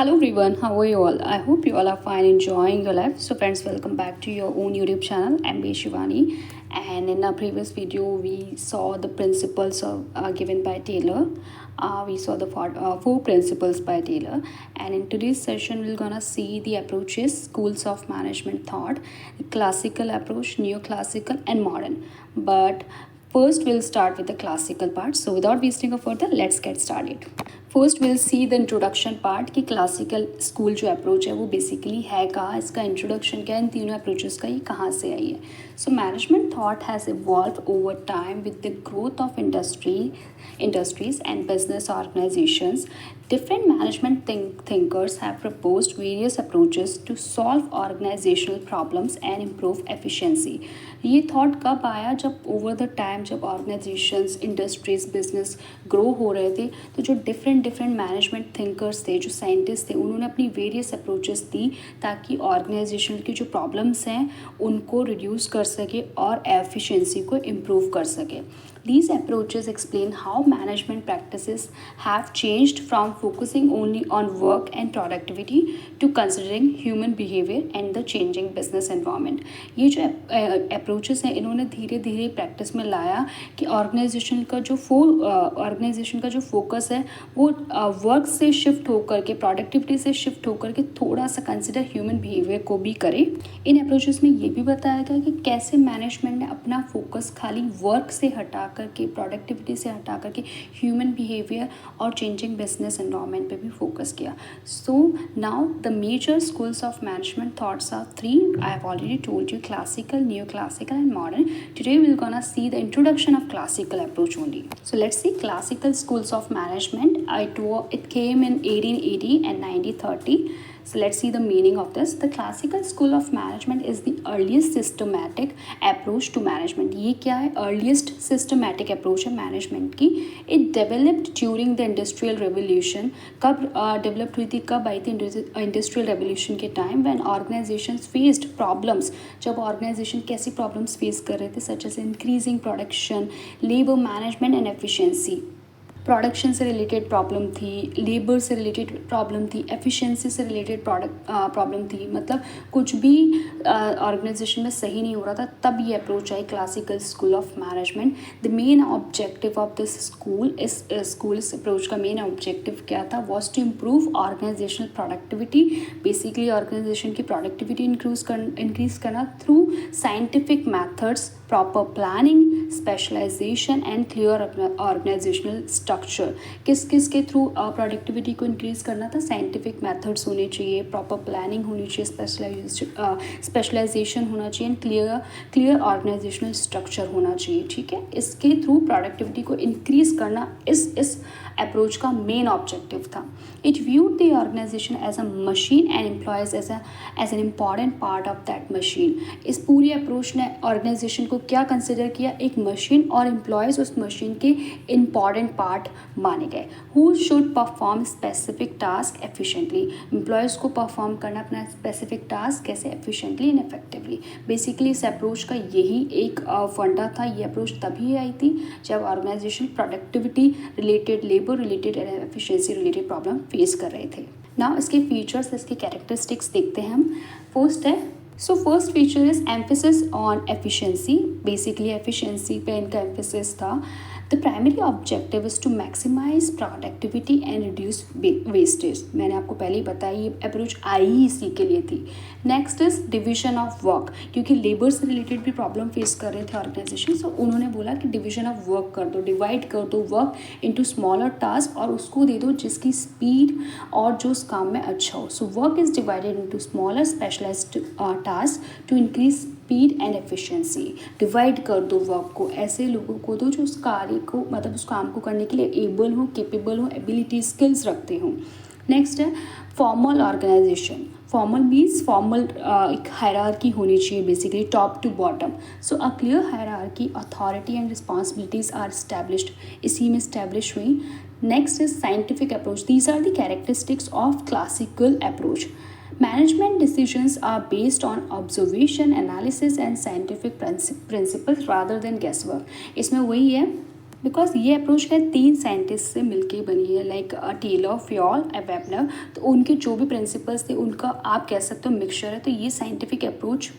Hello everyone, how are you all? I hope you all are fine, enjoying your life. So friends, welcome back to your own YouTube channel. I'm B. Shivani, and in our previous video, we saw the principles given by Taylor. We saw the four principles by Taylor, and in today's session, we're gonna see the approaches, schools of management thought, classical approach, neoclassical, and modern. But first, we'll start with the classical part. So without wasting further, let's get started. First will see the introduction part कि classical school जो approach है वो basically है कहाँ, इसका introduction क्या है, इन तीनों अप्रोचेस का ये कहाँ से आई है. So management thought has evolve over time with the growth of industries and business organizations. Different management thinkers have proposed various approaches to solve organizational problems and improve efficiency. ये thought कब आया? जब over the time जब organisations, industries, business grow हो रहे थे, तो जो डिफरेंट मैनेजमेंट थिंकर्स थे, जो साइंटिस्ट थे, उन्होंने अपनी वेरियस अप्रोचेस दी ताकि ऑर्गेनाइजेशन की जो प्रॉब्लम्स हैं उनको रिड्यूस कर सके और एफिशिएंसी को इम्प्रूव कर सके. These approaches explain how management practices have changed from focusing only on work and productivity to considering human behavior and the changing business environment. ये जो approaches हैं, इन्होंने धीरे धीरे प्रैक्टिस में लाया कि ऑर्गेनाइजेशन का जो फोकस है वो वर्क से शिफ्ट होकर के, प्रोडक्टिविटी से शिफ्ट होकर के थोड़ा सा कंसिडर ह्यूमन बिहेवियर को भी करे. इन अप्रोचेस में ये भी बताया गया कि कैसे मैनेजमेंट ने अपना फोकस खाली वर्क से हटा करके, प्रोडक्टिविटी से हटा करके ह्यूमन बिहेवियर और चेंजिंग बिजनेस एनवायरनमेंट पे भी फोकस किया. So now the major schools of management thoughts are three. I have already told you, classical, new classical and modern. Today we will gonna see the introduction of classical approach only. So let's see classical schools of management. It came in 1880 and 1930. So let's see the meaning of this. The classical school of management is the earliest systematic approach to management. ये क्या है? Earliest systematic approach है management की. It developed during the industrial revolution. कब developed हुई थी, कब आई थी? Industrial revolution के time when organizations faced problems. जब organization कैसी problems face कर रहे थे, such as increasing production, labor management and efficiency. Production से रिलेटेड प्रॉब्लम थी, लेबर से रिलेटेड प्रॉब्लम थी, एफिशिएंसी से रिलेटेड प्रॉब्लम थी. मतलब कुछ भी ऑर्गेनाइजेशन में सही नहीं हो रहा था, तब ये अप्रोच आई classical school of management. The main objective of this इस अप्रोच का मेन ऑब्जेक्टिव क्या था? Was to improve organizational productivity. Basically organization की प्रोडक्टिविटी इंक्रीज करना through scientific methods, proper planning, specialization and clear organizational structure. किस के through productivity को increase करना था? साइंटिफिक मेथड्स होने चाहिए, प्रॉपर प्लानिंग होनी चाहिए, स्पेशलाइजेशन होना चाहिए, क्लियर ऑर्गेनाइजेशनल स्ट्रक्चर होना चाहिए. ठीक है, इसके थ्रू प्रोडक्टिविटी को इंक्रीज करना इस अप्रोच का मेन ऑब्जेक्टिव था. It viewed the organization as a machine and employees as an important part of that machine. इस पूरी अप्रोच ने ऑर्गेनाइजेशन को क्या कंसिडर किया? एक मशीन, और एम्प्लॉयज उस मशीन के इम्पॉर्टेंट पार्ट माने गए. Who should perform specific task efficiently. Employees को परफॉर्म करना अपना स्पेसिफिक टास्क कैसे एफिशिएंटली एंड इफेक्टिवली. बेसिकली इस अप्रोच का यही एक फंडा था. ये अप्रोच तभी आई थी जब organization productivity related, labour related and efficiency related problem face कर रहे थे. नाउ इसके फीचर्स, इसके कैरेक्टरिस्टिक्स देखते हैं हम. फर्स्ट है, so first feature is emphasis on efficiency. Basically efficiency पे इनका एम्फेसिस था. The primary objective is to maximize productivity and reduce wastage. मैंने आपको पहले ही बताया ये अप्रोच आई ही इसी के लिए थी. Next is division of work, क्योंकि लेबर से रिलेटेड भी प्रॉब्लम फेस कर रहे थे ऑर्गेनाइजेशन. सो उन्होंने बोला कि डिविजन ऑफ वर्क कर दो, डिवाइड कर दो वर्क इनटू स्मॉलर टास्क, और उसको दे दो जिसकी स्पीड और जो उस काम में अच्छा हो. So work is divided into smaller specialized task to increase speed and efficiency. Divide कर दो वर्क को, ऐसे लोगों को दो जो उस कार्य को, मतलब उस काम को करने के लिए एबल हो, केपेबल हो, एबिलिटी, स्किल्स रखते हों. नेक्स्ट है formal organization. Formal means formal एक हायरार्की होनी चाहिए, basically top to bottom. So a clear hierarchy, authority and responsibilities are established. इसी में एस्टैब्लिश हुई. Next is scientific approach. These are the characteristics of classical approach. Management decisions are based on observation, analysis and scientific principles rather than guesswork. इसमें वही है because ये approach है 3 scientist से मिलके बनी है, लाइक टेलर, फ्योल, वेबनर। तो उनके जो भी प्रिंसिपल्स थे उनका आप कह सकते हो मिक्सचर है। तो ये साइंटिफिक अप्रोच,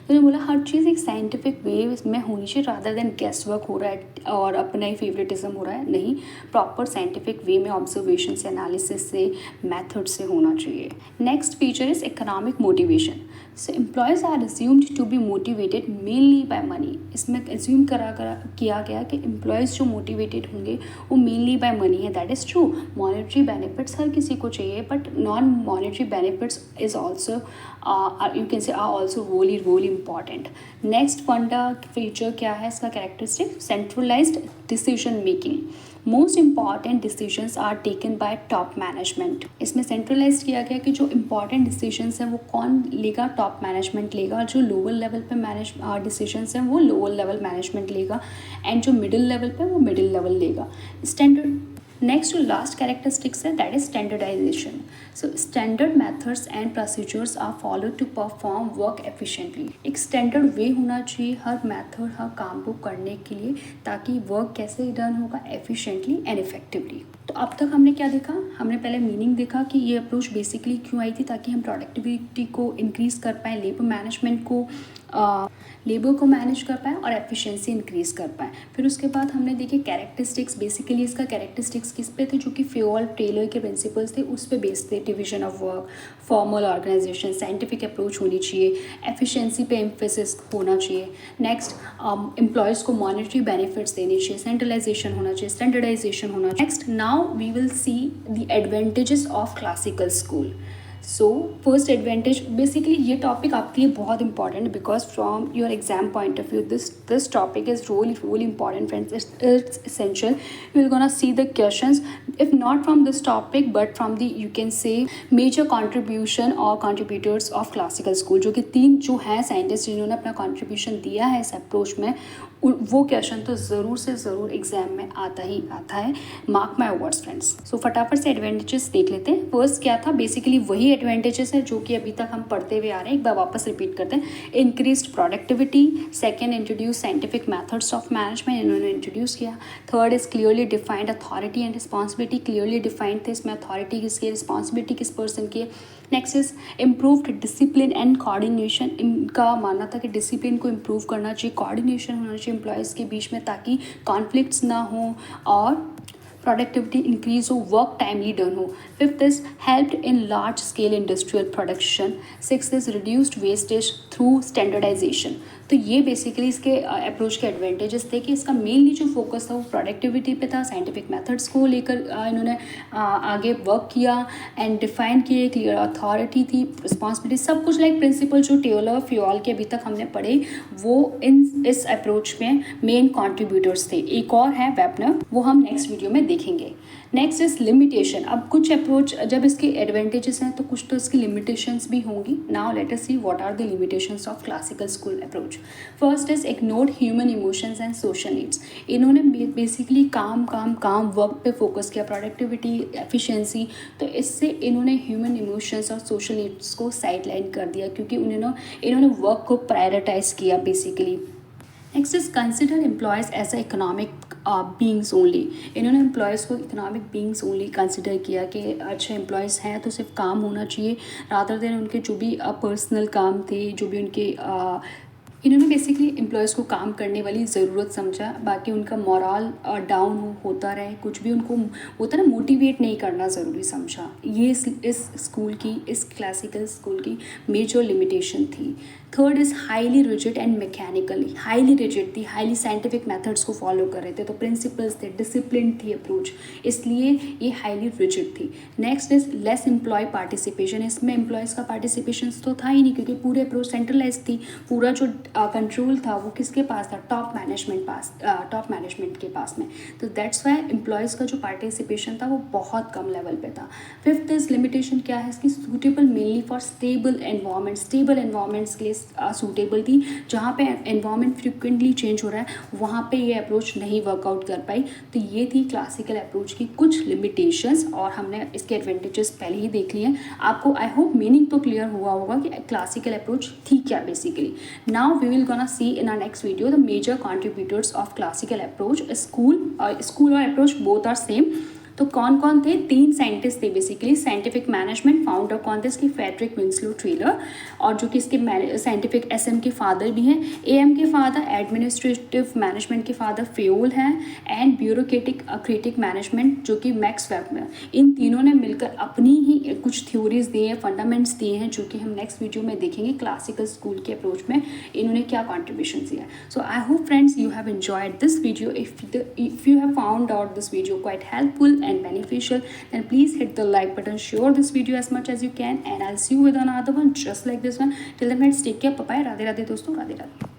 तो बोला हर चीज़ एक साइंटिफिक वे में होनी चाहिए, रादर देन गेस वर्क हो रहा है और अपना ही फेवरेटिज्म हो रहा है। नहीं, प्रॉपर साइंटिफिक वे में ऑब्जर्वेशन से, एनालिसिस से, मेथड से होना चाहिए। Next feature is economic motivation. So employees are assumed to be motivated mainly by money. इसमें एज्यूम किया गया कि एम्प्लॉयज़ जो मोटिवेटेड होंगे वो मेनली बाय मनी है। That is true. Monetary benefits हर किसी को चाहिए, but non monetary benefits is also you can say are also really important. Next funda feature क्या है इसका characteristic? Centralised decision making. Most important decisions are taken by top management. इसमें centralise किया गया कि जो इंपॉर्टेंट डिसीजंस हैं वो कौन लेगा? टॉप मैनेजमेंट लेगा। जो लोअर लेवल पे मैनेज डिसीजंस हैं वो लोअर लेवल मैनेजमेंट लेगा, एंड जो मिडिल लेवल पे वो मिडिल लेवल लेगा। स्टैंडर्ड नेक्स्ट जो लास्ट कैरेक्टरिस्टिक्स है that is standardization. So standard methods and procedures are follow to perform work efficiently. एक स्टैंडर्ड वे होना चाहिए हर मेथड, हर काम को करने के लिए, ताकि वर्क कैसे डन होगा? Efficiently and effectively. तो अब तक हमने क्या देखा? हमने पहले मीनिंग देखा कि ये अप्रोच बेसिकली क्यों आई थी, ताकि हम प्रोडक्टिविटी को इंक्रीज कर पाएँ, लेबर को मैनेज कर पाएँ और एफिशिएंसी इंक्रीज कर पाएँ। फिर उसके बाद हमने देखे कैरेक्टरिस्टिक्स। बेसिकली इसका कैरेक्टरिस्टिक्स किस पे थे? जो कि फ्योल, टेलर के प्रिंसिपल्स थे उस पे बेस्ड थे। Division of work, formal organization, scientific approach होनी चाहिए, एफिशिएंसी पे एम्फेसिस होना चाहिए। नेक्स्ट, एम्प्लॉयज़ को मॉनेटरी बेनिफिट्स देने चाहिए, सेंट्रलाइजेशन होना चाहिए, स्टैंडर्डाइजेशन होना चाहिए। Next, now we will see the advantages of classical school. So first advantage, basically ये टॉपिक आपके लिए बहुत important, because from your exam point of view this topic is really important, friends. It's essential. We're gonna see the questions, if not from this topic but from the, you can say, major contribution or contributors of classical school, जो कि 3 जो हैं scientist जिन्होंने अपना contribution दिया है इस approach में, वो क्वेश्चन तो ज़रूर से ज़रूर एग्जाम में आता ही आता है। Mark my words friends. So फटाफट से एडवांटेजेस देख लेते हैं। फर्स्ट क्या था? बेसिकली वही एडवांटेजेस है जो कि अभी तक हम पढ़ते हुए आ रहे हैं, एक बार वापस रिपीट करते हैं। Increased productivity. Second, introduce scientific methods of management, इन्होंने इंट्रोड्यूस किया। Third is clearly defined authority and responsibility. Clearly defined थे इसमें अथॉरिटी किसकी है, रिस्पॉन्सिबिलिटी किस पर्सन की है। Next is improved discipline and coordination. इनका मानना था कि डिसिप्लिन को इम्प्रूव करना चाहिए, कोऑर्डिनेशन होना चाहिए एम्प्लॉयज़ के बीच में, ताकि कॉन्फ्लिक्ट्स ना हो और प्रोडक्टिविटी इंक्रीज हो, वर्क टाइमली डन हो। Fifth is helped in large scale industrial production. Six is reduced wastage through standardization. तो ये बेसिकली इसके अप्रोच के एडवांटेजेस थे कि इसका मेनली जो फोकस था वो प्रोडक्टिविटी पे था। साइंटिफिक मेथड्स को लेकर इन्होंने आगे वर्क किया एंड डिफाइन किए, क्लियर अथॉरिटी थी, रिस्पॉन्सिबिलिटी, सब कुछ लाइक प्रिंसिपल जो टेलर, फ्योल के अभी तक हमने पढ़े वो इस अप्रोच में मेन कॉन्ट्रीब्यूटर्स थे। एक और है वेबनर, वो हम नेक्स्ट वीडियो में देखेंगे। Next is limitation. अब कुछ अप्रोच जब इसके एडवांटेजेस हैं तो कुछ तो इसकी लिमिटेशंस भी होंगी। Now let us see what are the limitations of classical school approach. First is ignored human emotions and social needs. इन्होंने बेसिकली काम वर्क पे फोकस किया, प्रोडक्टिविटी, एफिशिएंसी। तो इससे इन्होंने ह्यूमन इमोशंस और सोशल नीड्स को साइडलाइन कर दिया, क्योंकि इन्होंने वर्क को प्रायोरिटाइज किया basically. Next is consider employees as a economic beings only. इन्होंने एम्प्लॉयज़ को इकोनॉमिक बींग्स ओनली कंसिडर किया कि अच्छे एम्प्लॉयज़ हैं तो सिर्फ काम होना चाहिए, रादर देन उनके जो भी पर्सनल काम थे, जो भी उनके इन्होंने बेसिकली एम्प्लॉयज़ को काम करने वाली ज़रूरत समझा। बाकी उनका मॉरल डाउन होता रहे, कुछ भी उनको होता ना मोटिवेट नहीं करना ज़रूरी समझा। ये इस स्कूल की, इस क्लासिकल स्कूल की मेजर लिमिटेशन थी। Third is highly rigid and mechanically. Highly rigid थी, हाईली साइंटिफिक मेथड्स को फॉलो कर रहे थे, तो प्रिंसिपल्स थे, डिसिप्लिन थी अप्रोच, इसलिए ये हाईली रिजिड थी। Next is less employee participation. इसमें एम्प्लॉयज़ का पार्टिसिपेशन तो था ही नहीं, क्योंकि पूरे अप्रोच सेंट्रलाइज थी। पूरा जो कंट्रोल था वो किसके पास था? टॉप मैनेजमेंट के पास में। तो दैट्स वाई एम्प्लॉयज़ का जो पार्टिसिपेशन था वो बहुत कम लेवल पे था। फिफ्थ इज लिमिटेशन क्या है इसकी? Suitable mainly for stable environment. Stable environments के लिए सूटेबल थी। जहाँ पे एनवायरनमेंट फ्रिक्वेंटली चेंज हो रहा है वहाँ पे ये अप्रोच नहीं वर्कआउट कर पाई। तो ये थी क्लासिकल अप्रोच की कुछ लिमिटेशंस और हमने इसके एडवांटेजेस पहले ही देख लिए हैं। आपको आई होप मीनिंग तो क्लियर हुआ होगा कि क्लासिकल अप्रोच थी क्या basically. Now we will gonna see in our next video the major contributors of classical approach. School और अप्रोच बोथ आर सेम। तो कौन कौन थे? 3 साइंटिस्ट थे बेसिकली। साइंटिफिक मैनेजमेंट फाउंडर कौन थे इसके? फ्रेडरिक विंसलो ट्रेलर, और जो कि इसके साइंटिफिक एसएम के फादर भी हैं। एएम के फादर एडमिनिस्ट्रेटिव मैनेजमेंट के फादर फेयोल हैं, एंड ब्यूरोक्रेटिक मैनेजमेंट जो कि मैक्स वेब में। इन तीनों ने मिलकर अपनी ही कुछ थ्योरीज दी हैं, फंडामेंट्स दिए हैं, जो कि हम नेक्स्ट वीडियो में देखेंगे क्लासिकल स्कूल के अप्रोच में इन्होंने क्या कॉन्ट्रीब्यूशन दिया। So I hope friends you have enjoyed this video. If you have found out this video quite helpful and beneficial, then please hit the like button, share this video as much as you can, and I'll see you with another one just like this one. Till then friends, take care, bye bye, radhe radhe दोस्तों, radhe radhe।